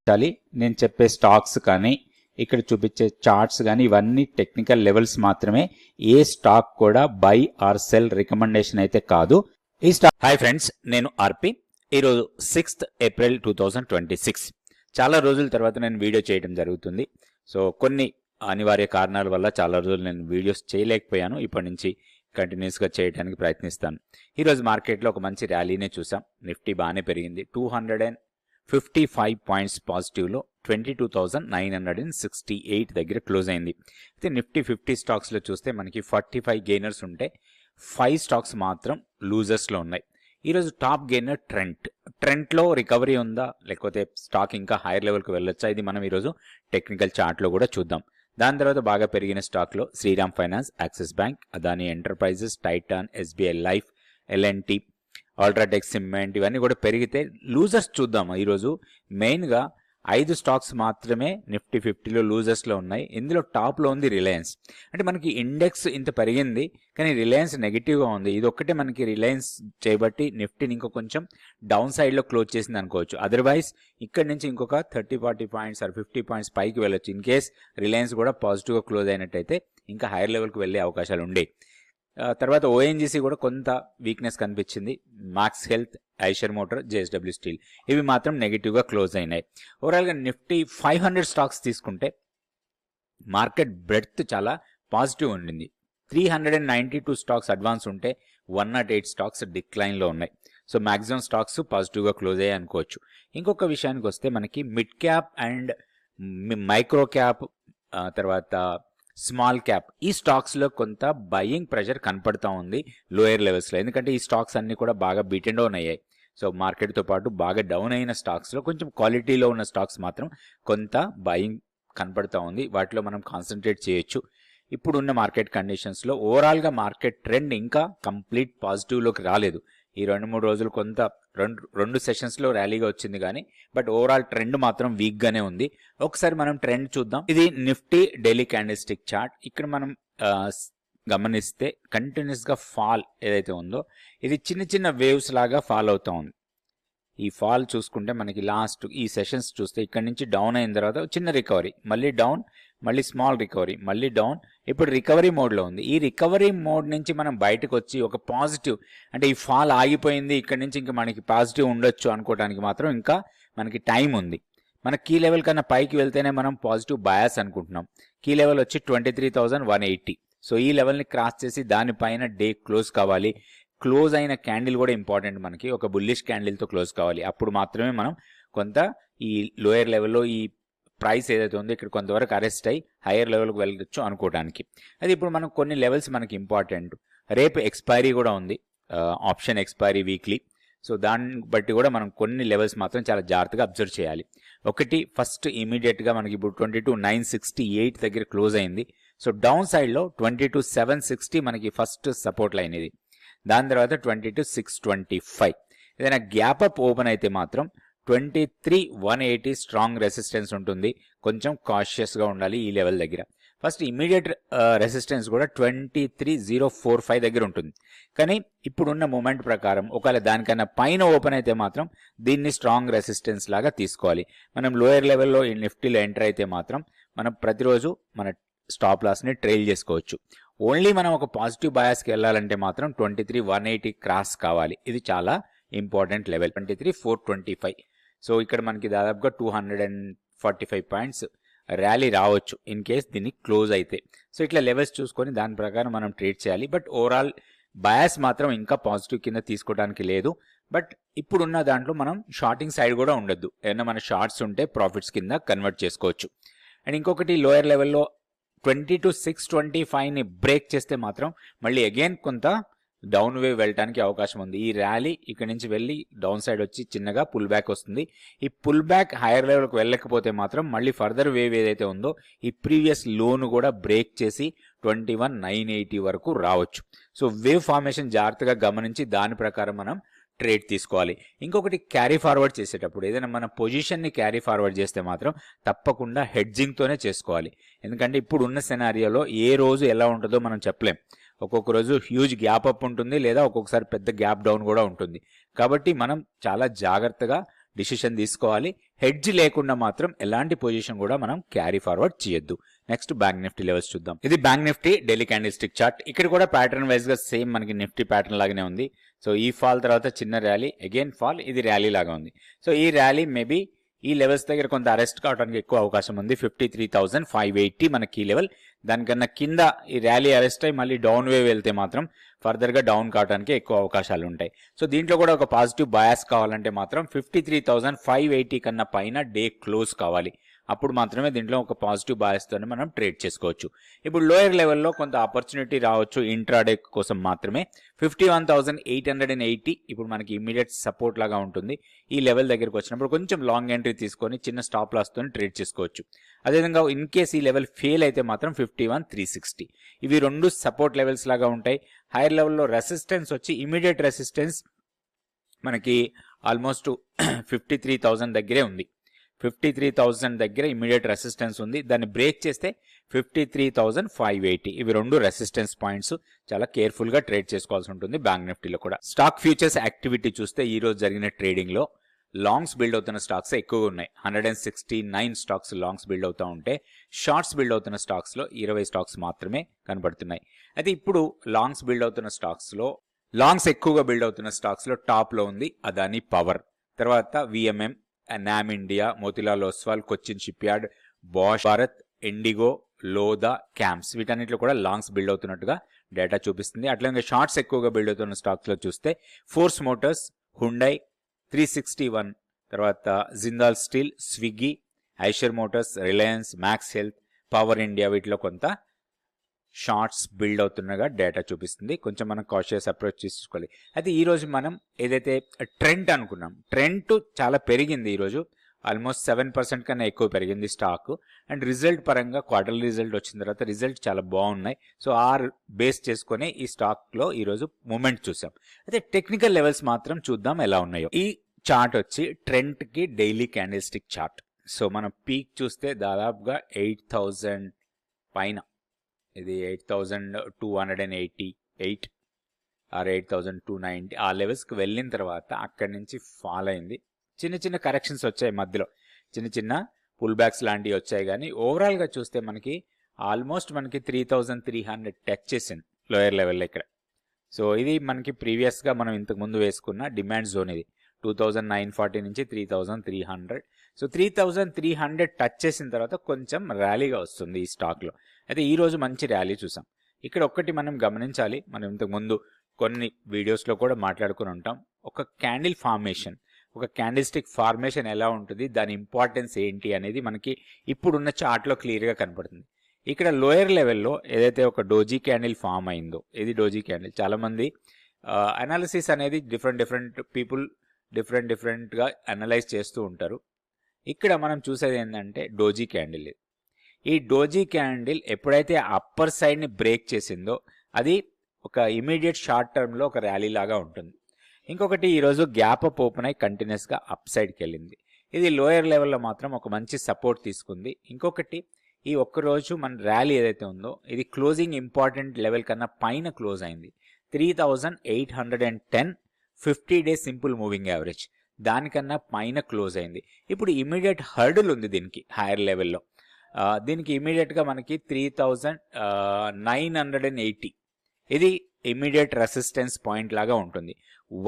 నేను చెప్పే స్టాక్స్ కానీ ఇక్కడ చూపించే చార్ట్స్ కానీ ఇవన్నీ టెక్నికల్ లెవెల్స్ మాత్రమే. ఏ స్టాక్ కూడా బై ఆర్ సెల్ రికమెండేషన్ అయితే కాదు. ఈ స్టాక్ హాయ్ ఫ్రెండ్స్, నేను ఆర్పి. ఈరోజు 6th ఏప్రిల్ 2026. చాలా రోజుల తర్వాత నేను వీడియో చేయడం జరుగుతుంది. సో కొన్ని అనివార్య కారణాల వల్ల చాలా రోజులు నేను వీడియోస్ చేయలేకపోయాను. ఇప్పటి నుంచి కంటిన్యూస్గా చేయడానికి ప్రయత్నిస్తాను. ఈరోజు మార్కెట్లో ఒక మంచి ర్యాలీనే చూసాం. నిఫ్టీ బాగానే పెరిగింది. 255 పాయింట్స్ పాజిటివ్లో 22,968 దగ్గర క్లోజ్ అయింది. అయితే నిఫ్టీ 50 స్టాక్స్లో చూస్తే మనకి 45 గెయినర్స్ ఉంటే 5 స్టాక్స్ మాత్రం లూజర్స్లో ఉన్నాయి. ఈరోజు టాప్ గెయినర్ ట్రెంట్లో రికవరీ ఉందా, లేకపోతే స్టాక్ ఇంకా హైయర్ లెవెల్కి వెళ్ళొచ్చా, ఇది మనం ఈరోజు టెక్నికల్ చార్ట్లో కూడా చూద్దాం. దాని తర్వాత బాగా పెరిగిన స్టాక్లో Shriram Finance, Axis Bank, Adani Enterprises, Titan, SBI Life, L and T, UltraTech Cement ఇవన్నీ కూడా పెరిగితే లూజర్స్ చూద్దాం. ఈరోజు మెయిన్గా 5 స్టాక్స్ మాత్రమే నిఫ్టీ 50లో లూజర్స్లో ఉన్నాయి. ఇందులో టాప్లో ఉంది రిలయన్స్. అంటే మనకి ఇండెక్స్ ఇంత పెరిగింది కానీ రిలయన్స్ నెగిటివ్గా ఉంది. ఇది ఒక్కటే మనకి రిలయన్స్ చేయబట్టి నిఫ్టీని ఇంకో కొంచెం డౌన్ సైడ్లో క్లోజ్ చేసింది అనుకోవచ్చు. అదర్వైజ్ ఇక్కడ నుంచి ఇంకొక 30-40 పాయింట్స్ ఆర్ 50 పాయింట్స్ పైకి వెళ్ళొచ్చు. ఇన్ కేస్ రిలయన్స్ కూడా పాజిటివ్గా క్లోజ్ అయినట్టయితే ఇంకా హైయర్ లెవెల్కి వెళ్ళే అవకాశాలు ఉండేవి. తర్వాత ఓఎన్జీసీ కూడా కొంత వీక్నెస్ కనిపించింది. Max Health, Eicher Motor, JSW Steel ఇవి మాత్రం నెగిటివ్గా క్లోజ్ అయినాయి. ఓవరాల్గా నిఫ్టీ 500 స్టాక్స్ తీసుకుంటే మార్కెట్ బ్రెడ్త్ చాలా పాజిటివ్ ఉండింది. 392 స్టాక్స్ అడ్వాన్స్ ఉంటే 108 స్టాక్స్ డిక్లైన్లో ఉన్నాయి. సో మ్యాక్సిమం స్టాక్స్ పాజిటివ్గా క్లోజ్ అయ్యాయి అనుకోవచ్చు. ఇంకొక విషయానికి వస్తే మనకి mid cap and micro cap, తర్వాత స్మాల్ క్యాప్, ఈ స్టాక్స్లో కొంత బయింగ్ ప్రెషర్ కనపడతా ఉంది లోయర్ లెవెల్స్లో. ఎందుకంటే ఈ స్టాక్స్ అన్నీ కూడా బాగా బీట్ అండ్ డౌన్ అయ్యాయి. సో మార్కెట్తో పాటు బాగా డౌన్ అయిన స్టాక్స్లో కొంచెం క్వాలిటీలో ఉన్న స్టాక్స్ మాత్రం కొంత బయింగ్ కనపడతా ఉంది. వాటిలో మనం కాన్సన్ట్రేట్ చేయొచ్చు. ఇప్పుడున్న మార్కెట్ కండిషన్స్లో ఓవరాల్గా మార్కెట్ ట్రెండ్ ఇంకా కంప్లీట్ పాజిటివ్లోకి రాలేదు. ఈ 2-3 రోజులు కొంత రెండు సెషన్స్లో ర్యాలీగా వచ్చింది కానీ బట్ ఓవరాల్ ట్రెండ్ మాత్రం వీక్గానే ఉంది. ఒకసారి మనం ట్రెండ్ చూద్దాం. ఇది Nifty daily candle stick chart. ఇక్కడ మనం గమనిస్తే కంటిన్యూస్గా ఫాల్ ఏదైతే ఉందో ఇది చిన్న చిన్న వేవ్స్ లాగా ఫాల్ అవుతూ ఉంది. ఈ ఫాల్ చూసుకుంటే మనకి లాస్ట్ ఈ సెషన్స్ చూస్తే ఇక్కడ నుంచి డౌన్ అయిన తర్వాత చిన్న రికవరీ, మళ్ళీ డౌన్, మళ్ళీ స్మాల్ రికవరీ, మళ్ళీ డౌన్. ఇప్పుడు రికవరీ మోడ్లో ఉంది. ఈ రికవరీ మోడ్ నుంచి మనం బయటకు వచ్చి ఒక పాజిటివ్, అంటే ఈ ఫాల్ ఆగిపోయింది, ఇక్కడ నుంచి ఇంకా మనకి పాజిటివ్ ఉండొచ్చు అనుకోవడానికి మాత్రం ఇంకా మనకి టైం ఉంది. మన కీ లెవెల్ కన్నా పైకి వెళ్తేనే మనం పాజిటివ్ బయాస్ అనుకుంటున్నాం. కీ లెవెల్ వచ్చి 23,180. సో ఈ లెవెల్ని క్రాస్ చేసి దానిపైన డే క్లోజ్ కావాలి. క్లోజ్ అయిన క్యాండిల్ కూడా ఇంపార్టెంట్. మనకి ఒక బుల్లిష్ క్యాండిల్తో క్లోజ్ కావాలి. అప్పుడు మాత్రమే మనం కొంత ఈ లోయర్ లెవెల్లో ఈ ప్రైస్ ఏదైతే ఉందో ఇక్కడ కొంతవరకు అరెస్ట్ అయ్యి హైయర్ లెవెల్కి వెళ్ళొచ్చు అనుకోవడానికి. అది ఇప్పుడు మనం కొన్ని లెవెల్స్ మనకి ఇంపార్టెంట్. రేపు ఎక్స్పైరీ కూడా ఉంది, ఆప్షన్ ఎక్స్పైరీ వీక్లీ. సో దాన్ని బట్టి కూడా మనం కొన్ని లెవెల్స్ మాత్రం చాలా జాగ్రత్తగా అబ్జర్వ్ చేయాలి. ఒకటి ఫస్ట్ ఇమీడియట్గా మనకి ఇప్పుడు 22,968 దగ్గర క్లోజ్ అయింది. సో డౌన్ సైడ్లో 22,760 మనకి ఫస్ట్ సపోర్ట్ లైన్ ఇది. దాని తర్వాత 22,625. ఏదైనా గ్యాప్ అప్ ఓపెన్ అయితే మాత్రం 23,180 స్ట్రాంగ్ రెసిస్టెన్స్ ఉంటుంది. కొంచెం కాషియస్గా ఉండాలి ఈ లెవెల్ దగ్గర. ఫస్ట్ ఇమీడియట్ రెసిస్టెన్స్ కూడా 23,045 దగ్గర ఉంటుంది. కానీ ఇప్పుడున్న మూమెంట్ ప్రకారం ఒకవేళ దానికన్నా పైన ఓపెన్ అయితే మాత్రం దీన్ని స్ట్రాంగ్ రెసిస్టెన్స్ లాగా తీసుకోవాలి. మనం లోయర్ లెవెల్లో ఈ నిఫ్టీలో ఎంటర్ అయితే మాత్రం మనం ప్రతిరోజు మన స్టాప్ లాస్ని ట్రైల్ చేసుకోవచ్చు. ఓన్లీ మనం ఒక పాజిటివ్ బయాస్కి వెళ్ళాలంటే మాత్రం 23,180 క్రాస్ కావాలి. ఇది చాలా ఇంపార్టెంట్ లెవెల్. 23,425. సో ఇక్కడ మనకి దాదాపుగా 245 పాయింట్స్ ర్యాలీ రావచ్చు ఇన్ కేస్ దీన్ని క్లోజ్ అయితే. సో ఇట్లా లెవెల్స్ చూసుకొని దాని ప్రకారం మనం ట్రేడ్ చేయాలి. బట్ ఓవరాల్ బయాస్ మాత్రం ఇంకా పాజిటివ్ కింద తీసుకోవడానికి లేదు. బట్ ఇప్పుడున్న దాంట్లో మనం షార్టింగ్ సైడ్ కూడా ఉండొద్దు. ఏదైనా మన షార్ట్స్ ఉంటే ప్రాఫిట్స్ కింద కన్వర్ట్ చేసుకోవచ్చు. అండ్ ఇంకొకటి లోయర్ లెవెల్లో 22,625ని బ్రేక్ చేస్తే మాత్రం మళ్ళీ అగైన్ కొంత డౌన్ వేవ్ వెళ్ళడానికి అవకాశం ఉంది. ఈ ర్యాలీ ఇక్కడ నుంచి వెళ్ళి డౌన్ సైడ్ వచ్చి చిన్నగా పుల్ బ్యాక్ వస్తుంది. ఈ పుల్ బ్యాక్ హైయర్ లెవెల్కి వెళ్ళకపోతే మాత్రం మళ్ళీ ఫర్దర్ వేవ్ ఏదైతే ఉందో ఈ ప్రీవియస్ లోను కూడా బ్రేక్ చేసి 21,980 వరకు రావచ్చు. సో వేవ్ ఫార్మేషన్ జాగ్రత్తగా గమనించి దాని ప్రకారం మనం ట్రేడ్ తీసుకోవాలి. ఇంకొకటి క్యారీ ఫార్వర్డ్ చేసేటప్పుడు ఏదైనా మన పొజిషన్ని క్యారీ ఫార్వర్డ్ చేస్తే మాత్రం తప్పకుండా హెడ్జింగ్తోనే చేసుకోవాలి. ఎందుకంటే ఇప్పుడు ఉన్న సినారియోలో ఏ రోజు ఎలా ఉంటుందో మనం చెప్పలేం. ఒక్కొక్క రోజు హ్యూజ్ గ్యాప్ అప్ ఉంటుంది, లేదా ఒక్కొక్కసారి పెద్ద గ్యాప్ డౌన్ కూడా ఉంటుంది. కాబట్టి మనం చాలా జాగ్రత్తగా డిసిషన్ తీసుకోవాలి. హెడ్జ్ లేకుండా మాత్రం ఎలాంటి పొజిషన్ కూడా మనం క్యారీ ఫార్వర్డ్ చేయొద్దు. నెక్స్ట్ బ్యాంక్ నిఫ్టీ లెవెల్స్ చూద్దాం. ఇది bank Nifty daily candle stick chart. ఇక్కడ కూడా ప్యాటర్న్ వైజ్ గా సేమ్ మనకి నిఫ్టీ ప్యాటర్న్ లాగానే ఉంది. సో ఈ ఫాల్ తర్వాత చిన్న ర్యాలీ, అగైన్ ఫాల్, ఇది ర్యాలీ లాగా ఉంది. సో ఈ ర్యాలీ మేబీ ఈ లెవెల్స్ దగ్గర కొంత అరెస్ట్ కావడానికి ఎక్కువ అవకాశం ఉంది. 53,580 మన కీ లెవెల్. దానికన్నా కింద ఈ ర్యాలీ అరెస్ట్ అయ్యి మళ్ళీ డౌన్ వేవ్ వెళ్తే మాత్రం ఫర్దర్ గా డౌన్ కావడానికి ఎక్కువ అవకాశాలు ఉంటాయి. సో దీంట్లో కూడా ఒక పాజిటివ్ బయాస్ కావాలంటే మాత్రం 53,580 కన్నా పైన డే క్లోజ్ కావాలి. అప్పుడు మాత్రమే దీంట్లో ఒక పాజిటివ్ బయాస్ తోనే మనం ట్రేడ్ చేసుకోవచ్చు. ఇప్పుడు లోయర్ లెవెల్లో కొంత ఆపర్చునిటీ రావచ్చు ఇంట్రాడే కోసం మాత్రమే. 51,880 ఇప్పుడు మనకి ఇమీడియట్ సపోర్ట్ లాగా ఉంటుంది. ఈ లెవెల్ దగ్గరికి వచ్చినప్పుడు కొంచెం లాంగ్ ఎంట్రీ తీసుకొని చిన్న స్టాప్ లాస్ తోని ట్రేడ్ చేసుకోవచ్చు. అదేవిధంగా ఇన్ కేస్ ఈ లెవెల్ ఫెయిల్ అయితే మాత్రం 51,360 ఇవి రెండు సపోర్ట్ లెవెల్స్ లాగా ఉంటాయి. హైయర్ లెవెల్లో రెసిస్టెన్స్ వచ్చి ఇమీడియట్ రెసిస్టెన్స్ మనకి ఆల్మోస్ట్ 53,000 దగ్గరే ఉంది. 53,000 దగ్గర ఇమీడియట్ రెసిస్టెన్స్ ఉంది. దాన్ని బ్రేక్ చేస్తే 53,580 ఇవి రెండు రెసిస్టెన్స్ పాయింట్స్. చాలా కేర్ఫుల్ గా ట్రేడ్ చేసుకోవాల్సి ఉంటుంది బ్యాంక్ నిఫ్టీలో కూడా. స్టాక్ ఫ్యూచర్స్ యాక్టివిటీ చూస్తే ఈ రోజు జరిగిన ట్రేడింగ్ లో లాంగ్స్ బిల్డ్ అవుతున్న స్టాక్స్ ఎక్కువగా ఉన్నాయి. 169 స్టాక్స్ లాంగ్స్ బిల్డ్ అవుతూ ఉంటే షార్ట్స్ బిల్డ్ అవుతున్న స్టాక్స్ లో 20 స్టాక్స్ మాత్రమే కనబడుతున్నాయి. అయితే ఇప్పుడు లాంగ్స్ బిల్డ్ అవుతున్న స్టాక్స్ లో లాంగ్స్ ఎక్కువగా బిల్డ్ అవుతున్న స్టాక్స్ లో టాప్ లో ఉంది అదాని పవర్, తర్వాత VMM, NAM India, Motilal Oswal, Cochin shipyard, Bosch Bharat, IndiGo, Lodha, CAMS వీటన్నిటిలో కూడా లాంగ్స్ బిల్డ్ అవుతున్నట్టుగా డేటా చూపిస్తుంది. అట్లాగే షార్ట్స్ ఎక్కువగా బిల్డ్ అవుతున్న స్టాక్స్ లో చూస్తే ఫోర్స్ మోటార్స్, హుండై, 361, తర్వాత Jindal steel, Swiggy, Eicher Motors, Reliance, max health, power India వీటిలో కొంత షార్ట్స్ బిల్డ్ అవుతున్నగా డేటా చూపిస్తుంది. కొంచెం మనం కాషియస్ అప్రోచ్ తీసుకోవాలి. అయితే ఈ రోజు మనం ఏదైతే ట్రెండ్ అనుకున్నాం, ట్రెండ్ చాలా పెరిగింది. ఈరోజు ఆల్మోస్ట్ 7% కన్నా ఎక్కువ పెరిగింది స్టాక్. అండ్ రిజల్ట్ పరంగా క్వార్టర్లీ రిజల్ట్ వచ్చిన తర్వాత రిజల్ట్ చాలా బాగున్నాయి. సో బేస్ చేసుకుని ఈ స్టాక్ లో ఈరోజు మూమెంట్ చూసాం. అయితే టెక్నికల్ లెవెల్స్ మాత్రం చూద్దాం ఎలా ఉన్నాయో. ఈ చార్ట్ వచ్చి ట్రెండ్ కి daily candle stick chart. So మనం పీక్ చూస్తే దాదాపుగా 8,000 పైన, ఇది 8,288 ఆర్ 8,290 ఆ లెవెల్స్కి వెళ్ళిన తర్వాత అక్కడి నుంచి ఫాల్ అయింది. చిన్న చిన్న కరెక్షన్స్ వచ్చాయి, మధ్యలో చిన్న చిన్న పుల్ బ్యాక్స్ లాంటివి వచ్చాయి. కానీ ఓవరాల్గా చూస్తే మనకి ఆల్మోస్ట్ మనకి 3,300 టచ్ చేసింది లోయర్ లెవెల్లో ఇక్కడ. సో ఇది మనకి ప్రీవియస్గా మనం ఇంతకు ముందు వేసుకున్న డిమాండ్ జోన్. ఇది 2,940 నుంచి 3,300. సో 3,300 టచ్ చేసిన తర్వాత కొంచెం ర్యాలీగా వస్తుంది ఈ స్టాక్లో. అయితే ఈ రోజు మంచి ర్యాలీ చూసాం. ఇక్కడ ఒక్కటి మనం గమనించాలి, మనం ఇంతకు ముందు కొన్ని వీడియోస్లో కూడా మాట్లాడుకుని ఉంటాం. ఒక క్యాండిల్ ఫార్మేషన్, ఒక క్యాండిల్ స్టిక్ ఫార్మేషన్ ఎలా ఉంటుంది, దాని ఇంపార్టెన్స్ ఏంటి అనేది మనకి ఇప్పుడున్న చార్ట్లో క్లియర్గా కనపడుతుంది. ఇక్కడ లోయర్ లెవెల్లో ఏదైతే ఒక డోజీ క్యాండిల్ ఫామ్ అయిందో, ఇది డోజీ క్యాండిల్. చాలామంది అనాలిసిస్ అనేది డిఫరెంట్ పీపుల్ డిఫరెంట్గా అనలైజ్ చేస్తూ ఉంటారు. ఇక్కడ మనం చూసేది ఏంటంటే డోజీ క్యాండిల్. ఈ డోజీ క్యాండిల్ ఎప్పుడైతే అప్పర్ సైడ్ని బ్రేక్ చేసిందో అది ఒక ఇమీడియట్ షార్ట్ టర్మ్లో ఒక ర్యాలీ లాగా ఉంటుంది. ఇంకొకటి ఈరోజు గ్యాప్ అప్ ఓపెన్ అయి కంటిన్యూస్గా అప్ సైడ్కి వెళ్ళింది. ఇది లోయర్ లెవెల్లో మాత్రం ఒక మంచి సపోర్ట్ తీసుకుంది. ఇంకొకటి ఈ ఒక్కరోజు మన ర్యాలీ ఏదైతే ఉందో ఇది క్లోజింగ్ ఇంపార్టెంట్ లెవెల్ కన్నా పైన క్లోజ్ అయింది. 3,810 50 డేస్ సింపుల్ మూవింగ్ యావరేజ్ దానికన్నా పైన క్లోజ్ అయింది. ఇప్పుడు ఇమీడియట్ హర్డల్ ఉంది దీనికి హైయర్ లెవెల్లో. దీనికి ఇమీడియట్గా మనకి 3,980 ఇది ఇమీడియట్ రెసిస్టెన్స్ పాయింట్ లాగా ఉంటుంది.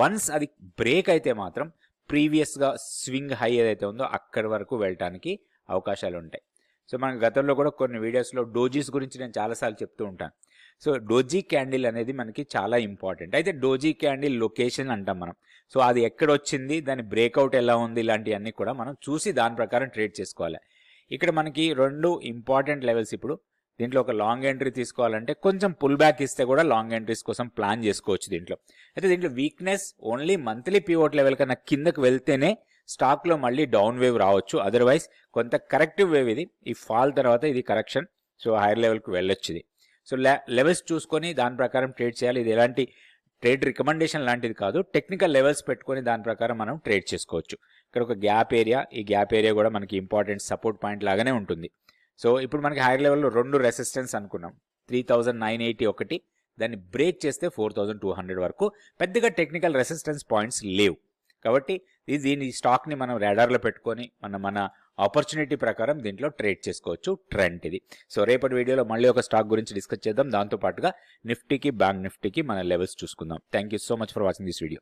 వన్స్ అది బ్రేక్ అయితే మాత్రం ప్రీవియస్గా స్వింగ్ హై ఏదైతే ఉందో అక్కడి వరకు వెళ్ళటానికి అవకాశాలు ఉంటాయి. సో మనకు గతంలో కూడా కొన్ని వీడియోస్లో డోజీస్ గురించి నేను చాలాసార్లు చెప్తూ ఉంటాను. సో డోజీ క్యాండిల్ అనేది మనకి చాలా ఇంపార్టెంట్. అయితే డోజీ క్యాండిల్ లొకేషన్ అంటాం మనం. సో అది ఎక్కడ వచ్చింది, దాని బ్రేక్అవుట్ ఎలా ఉంది, ఇలాంటివన్నీ కూడా మనం చూసి దాని ప్రకారం ట్రేడ్ చేసుకోవాలి. ఇక్కడ మనకి రెండు ఇంపార్టెంట్ లెవెల్స్. ఇప్పుడు దీంట్లో ఒక లాంగ్ ఎంట్రీ తీసుకోవాలంటే కొంచెం పుల్ బ్యాక్ ఇస్తే కూడా లాంగ్ ఎంట్రీస్ కోసం ప్లాన్ చేసుకోవచ్చు దీంట్లో. అయితే దీంట్లో weakness only monthly pivot level కన్నా కిందకు వెళ్తేనే స్టాక్లో మళ్ళీ డౌన్ వేవ్ రావచ్చు. అదర్వైజ్ కొంత కరెక్టివ్ వేవ్ ఇది. ఈ ఫాల్ తర్వాత ఇది కరెక్షన్. సో హైయర్ లెవెల్కి వెళ్ళొచ్చు ఇది. సో లెవెల్స్ చూసుకొని దాని ప్రకారం ట్రేడ్ చేయాలి. ఇది ఎలాంటి ట్రేడ్ రికమెండేషన్ లాంటిది కాదు. టెక్నికల్ లెవెల్స్ పెట్టుకొని దాని ప్రకారం మనం ట్రేడ్ చేసుకోవచ్చు. ఇక్కడ ఒక గ్యాప్ ఏరియా, ఈ గ్యాప్ ఏరియా కూడా మనకి ఇంపార్టెంట్ సపోర్ట్ పాయింట్ లాగానే ఉంటుంది. సో ఇప్పుడు మనకి హైయర్ లెవెల్లో రెండు రెసిస్టెన్స్ అనుకున్నాం. 3,980 ఒకటి, దాన్ని బ్రేక్ చేస్తే 4,200 వరకు. పెద్దగా టెక్నికల్ రెసిస్టెన్స్ పాయింట్స్ లేవు కాబట్టి దీని స్టాక్ని మనం రాడార్లో పెట్టుకొని మన ఆపర్చునిటీ ప్రకారం దీంట్లో ట్రేడ్ చేసుకోవచ్చు. ట్రెండ్ ఇది. సో రేపటి వీడియోలో మళ్ళీ ఒక స్టాక్ గురించి డిస్కస్ చేద్దాం. దాంతోపాటుగా నిఫ్టీకి బ్యాంక్ నిఫ్టీకి మన లెవెల్స్ చూసుకుందాం. Thank you so much for watching this video.